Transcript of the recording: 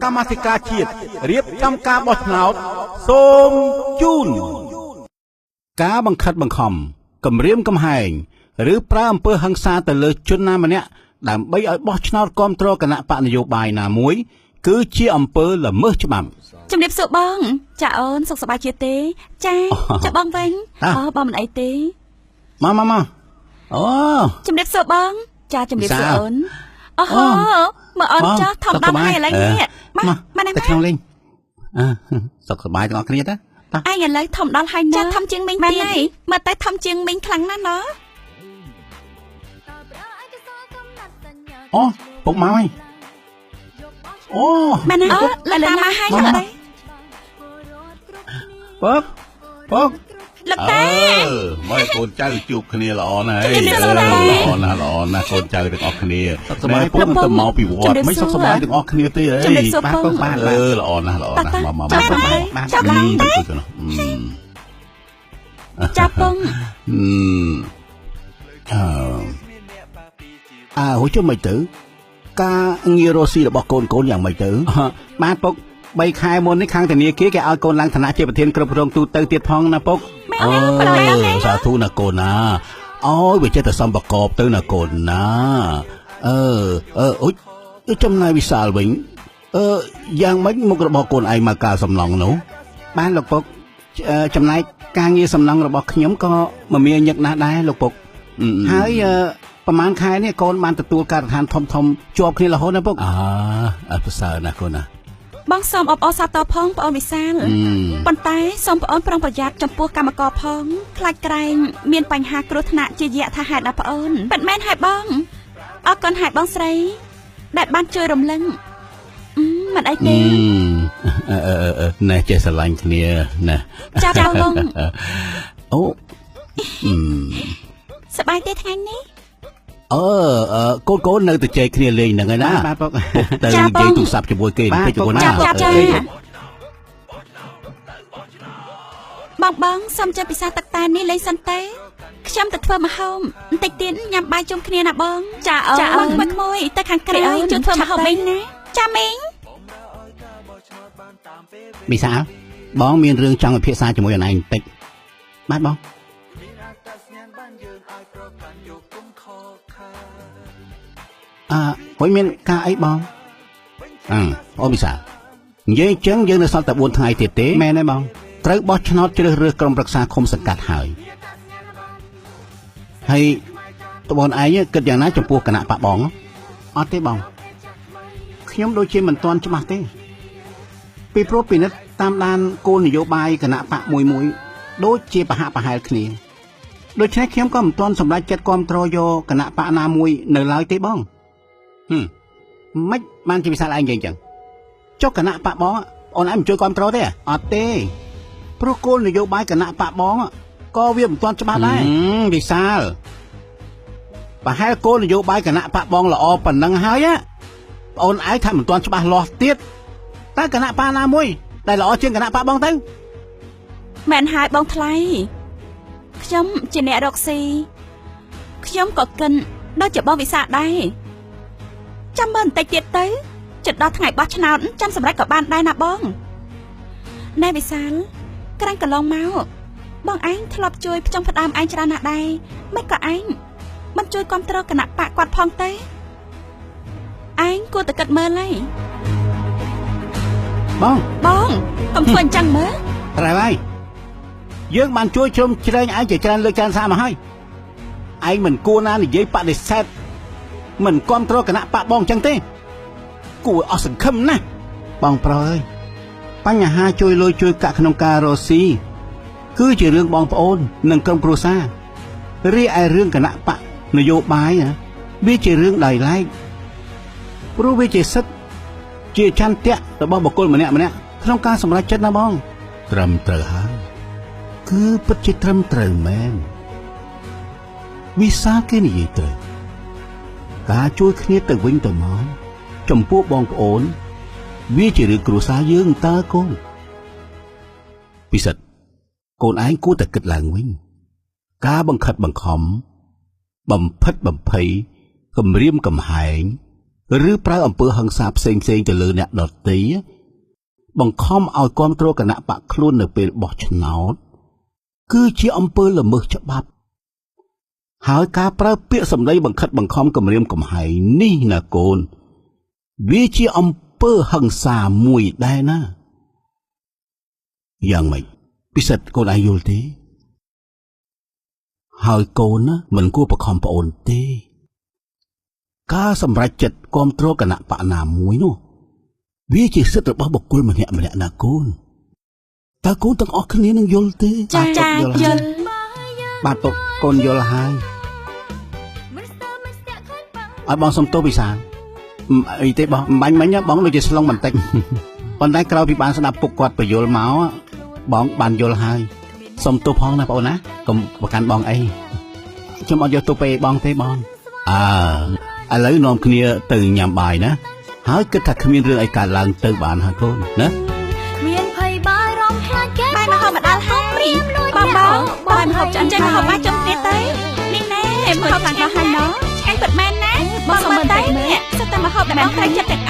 កម្មាធិការជាតិរៀបចំការបោះឆ្នោតសូមជូនការបង្ខិតបង្ខំគំរាមកំហែងឬប្រើអំពើហិង្សាទៅលើជនណាម្នាក់ដើម្បីឲ្យបោះឆ្នោតគ្រប់គ្រងគណៈបកនយោបាយណាមួយគឺជាអំពើល្មើសច្បាប់ជំរាបសួរបងចាអូនសុខសប្បាយជាទេចាចាបងវិញបងមិនអីទេមកអូជំរាបសួរបងចាជំរាបសួរអូនអូហូមើលអូនចាធម្មតាហើយឥឡូវនេះមកទៅក្នុងលេងសុខសប្បាយទាំងអស់គ្នាតាឯងឥឡូវធំដល់ហើយណាចាធំជាងមីងទៀតមើលតែធំជាងមីងខ្លាំងណាស់ណ៎អូពុកមកហើយអូមែនអូលើតាមមកហើយលោកតាពុកលោកតាមកកូនចៅជួបគ្នាល្អណាស់ល្អណាស់កូនចៅទាំងអស់គ្នាសុខសប្បាយពុកទៅមកពីវត្តមិនសុខសប្បាយទាំងអស់គ្នាទេអីបាទពុកបាទល្អណាស់មកចាប់ពងហូចមិនទៅការងាររស់ស៊ីរបស់កូនយ៉ាងម៉េចទៅបាទពុក3ខែមុននេះខាងធនាគារគេឲ្យកូនឡើងឋានៈជាប្រធានគ្រប់គ្រងទូទៅទៀតផងណាពុកសាធុណាកូនណាអូយវាចេះតែសំប្រកបទៅណាកូនណាអូយចំណាយវិសាលវិញយ៉ាងម៉េចមុខរបស់កូនឯងមកការសំឡងនោះបានលោកពុកចំណែកការងារសំឡងរបស់ខ្ញុំក៏មមាញឹកណាស់ដែរលោកពុកហើយប្រហែលខែនេះកូនបានទទួលការដ្ឋានធំជាប់គ្នារហូតណាពុកប្រសើរណាស់កូនណាបងសូមអបអរសាទរផងបងអូនវិសាលប៉ុន្តែសូមបងអូនប្រុងប្រយ័ត្នចំពោះកម្មករផងខ្លាចក្រែងមានបញ្ហាគ្រោះថ្នាក់ជាយថាហេតុណាបងអូនមិនមែនហើយបងអរគុណហើយបងស្រីដែលបានជួយរំលឹងមិនអីទេណែចេះស្រឡាញ់គ្នាណាចាបងអូសប្បាយទេថ្ងៃនេះកូននៅតែចែកគ្នាលេងហ្នឹងហើយណាបាទពុកទៅនិយាយទូរស័ព្ទជាមួយគេបន្តិចទៅណាបងសុំចាំពិសាទឹកតែនេះលេងសិនទេខ្ញុំទៅធ្វើម្ហូបបន្តិចទៀតញ៉ាំបាយជុំគ្នាណាបងចាអូនមកក្មួយទៅខាងក្រៅជួយធ្វើម្ហូបវិញណាចាមីងមីសាបងមានរឿងចង់ពិភាក្សាជាមួយអនឯងបន្តិចបាទបងហួយមានការអីបងអូមីសានិយាយអញ្ចឹងយើងនៅសល់តែ4ថ្ងៃទៀតទេមែនទេបងត្រូវបោះឆ្នោតជ្រើសរើសក្រុមប្រឹក្សាឃុំសង្កាត់ហើយតបងឯងគិតយ៉ាងណាចំពោះគណៈបកបងអត់ទេបងខ្ញុំដូចជាមិនទាន់ច្បាស់ទេពីព្រោះពិនិត្យតាមដានគោលនយោបាយគណៈបកមួយដូចជាប្រហាក់ប្រហែលគ្នាដូច្នេះខ្ញុំក៏មិនទាន់សម្រេចចិត្តគ្រប់គ្រងយកគណៈបកណាមួយនៅឡើយទេបងមិនបានជាវិសាលឯងនិយាយអញ្ចឹងចុះគណៈបកបងអូនឯងមិនជួយគ្រប់គ្រងទេអត់ទេព្រោះគោលនយោបាយគណៈបកបងក៏វាមិនទាន់ច្បាស់ដែរវិសាលប្រហែលគោលនយោបាយគណៈបកបងល្អប៉ុណ្ណឹងហើយអូនឯងថាមិនទាន់ច្បាស់លាស់ទៀតតើគណៈបកណាមួយដែលល្អជាងគណៈបកបងទៅមែនហើយបងថ្លៃខ្ញុំជាអ្នករកស៊ីខ្ញុំក៏កិនដូចជាបងវិសាលដែរចាំមើលបន្តិចទៀតទៅជិតដល់ថ្ងៃបោះឆ្នោតចាំសម្រេចក៏បានដែរណាបងណែវិសាលក្រាញ់កន្លងមកបងឯងធ្លាប់ជួយផ្ចង់ផ្ដើមឯងច្រើនណាស់ដែរមិនក៏ឯងមិនជួយគ្រប់គ្រងគណៈបកគាត់ផងទេឯងគួរតែគិតមើលហើយបងកុំធ្វើអញ្ចឹងមើលត្រូវហើយយើងបានជួយជ្រោមជ្រែងឯងជាច្រើនលើកច្រើនសារមកហើយឯងមិនគួរណានិយាយបដិសេធមិនគ្រប់គ្រងគណៈបកបងអញ្ចឹងទេគួរអស់សង្ឃឹមណាស់បងប្រុសអើយបញ្ហាជួយលុយជួយកាក់ក្នុងការរស់ស៊ីគឺជារឿងបងប្អូននិងក្រុមគ្រួសាររីឯរឿងគណៈបកនយោបាយវាជារឿងដោយឡែកព្រោះវាជាសិទ្ធិជាចន្ទៈរបស់បុគ្គលម្នាក់ក្នុងការសម្រេចចិត្តណាបងត្រឹមត្រូវហើយគឺពិតជាត្រឹមត្រូវមែនវិសាលគេនិយាយត្រូវការជួយគ្នាទៅវិញទៅមកចំពោះបងប្អូនវាជារឿងគ្រួសារយើងតើកូនពិសិដ្ឋកូនឯងគួរតែគិតឡើងវិញការបង្ខិតបង្ខំបំផិតបំភ័យគំរាមកំហែង ឬប្រើអំពើហិង្សាផ្សេងៗទៅលើអ្នកដទៃបង្ខំឲ្យគ្រប់គ្រងគណៈបកខ្លួននៅពេលបោះឆ្នោតគឺជាអំពើល្មើសច្បាប់ហើយការប្រើពាក្យសម្ដីបង្ខិតបង្ខំគំរាមកំហែងនេះណាកូនវាជាអំពើហិង្សាមួយដែរណាយ៉ាងម៉េចពិសិដ្ឋកូនអាចយល់ទេហើយកូនណាមិនគួរបង្ខំប្អូនទេការសម្រេចចិត្តគ្រប់គ្រងគណៈបកណាមួយនោះវាជាសិទ្ធិរបស់បុគ្គលម្នាក់ៗណាកូនតើកូនទាំងអស់គ្នានឹងយល់ទេ ចាយល់ បាទពុកកូនយល់ហើយឲ្យបងសុំទោសពិសាអីទេបងបាញ់មិញបងដូចជាស្លងបន្តិចប៉ុន្តែក្រោយពីបានស្ដាប់ពុកគាត់បញ្យល់មកបងបានយល់ហើយសុំទោសផងណាបងអូនណាកុំប្រកាន់បងអីខ្ញុំអត់យកទោសពេលបងទេបងឥឡូវនាំគ្នាទៅញ៉ាំបាយណាហើយគិតថាគ្មានរឿងអីកើតឡើងទៅបានហើយកូនណាមានភ័យបារម្ភខ្លាចគេ បាយមកហូបមកដល់ហើយបងបាយមកហូបចាន់ចេញមកហូបបាយចុះគ្នាទៅនេះណែមកហូបខាងដល់ហើយណោះឆ្ងាញ់ពិតមែនណាបងសុំបន្តិចនេះសិតតែមកហូបតែបងត្រូវចិត្តទាំង